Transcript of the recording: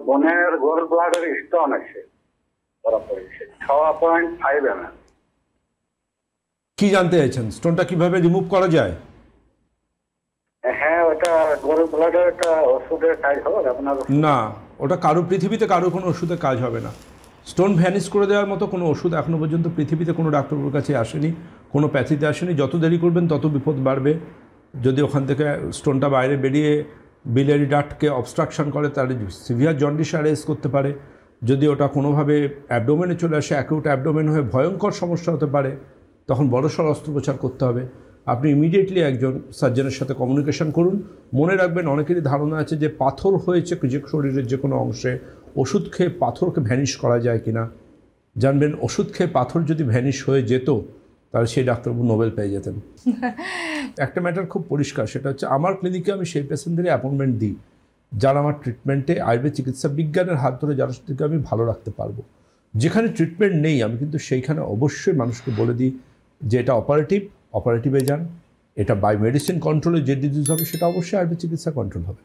বোনের গোল ব্লাডের স্টোন আছে ধরা পড়েছে 6.5 mm। কি জানতে চাইছেন, স্টোনটা কিভাবে রিমুভ করা যায়? হ্যাঁ, ওটা গোল ব্লাডের একটা ওষুধের কাজ হবে আপনার? না, ওটা কারো পৃথিবীতে কারো কোনো ওষুধের কাজ হবে না। স্টোন ভ্যানিশ করে দেওয়ার মতো কোনো ওষুধ এখনও পর্যন্ত পৃথিবীতে কোনো ডাক্তারবাবুর কাছে আসেনি, কোনো প্যাথিতে আসেনি। যত দেরি করবেন তত বিপদ বাড়বে। যদি ওখান থেকে স্টোনটা বাইরে বেরিয়ে বিলিয়ারি ডাক্টকে অবস্ট্রাকশন করে তাহলে সিভিয়ার জন্ডিস অ্যারেজ করতে পারে। যদি ওটা কোনোভাবে অ্যাবডোমেনে চলে আসে, অ্যাকিউট অ্যাবডোমেন হয়ে ভয়ঙ্কর সমস্যা হতে পারে, তখন বড়সড় অস্ত্রোপচার করতে হবে। আপনি ইমিডিয়েটলি একজন সার্জনের সাথে কমিউনিকেশন করুন। মনে রাখবেন, অনেকেরই ধারণা আছে যে পাথর হয়েছে যে শরীরের যে কোনো অংশে, ওষুধ খেয়ে পাথরকে ভ্যানিশ করা যায় কি না। জানবেন, ওষুধ খেয়ে পাথর যদি ভ্যানিশ হয়ে যেত তাহলে সেই ডাক্তারবাবু নোবেল পেয়ে যেতেন। একটা ম্যাটার খুব পরিষ্কার, সেটা হচ্ছে আমার ক্লিনিকে আমি সেই পেশেন্টদের অ্যাপয়েন্টমেন্ট দিই যারা আমার ট্রিটমেন্টে আয়ুর্বেদ চিকিৎসা বিজ্ঞানের হাত ধরে যারা থেকে আমি ভালো রাখতে পারবো। যেখানে ট্রিটমেন্ট নেই আমি কিন্তু সেইখানে অবশ্যই মানুষকে বলে দিই যে এটা অপারেটিভে যান। এটা বাই মেডিসিন কন্ট্রোলে যে ডিজিজ হবে সেটা অবশ্যই আয়ুর্বেদ চিকিৎসা কন্ট্রোল হবে।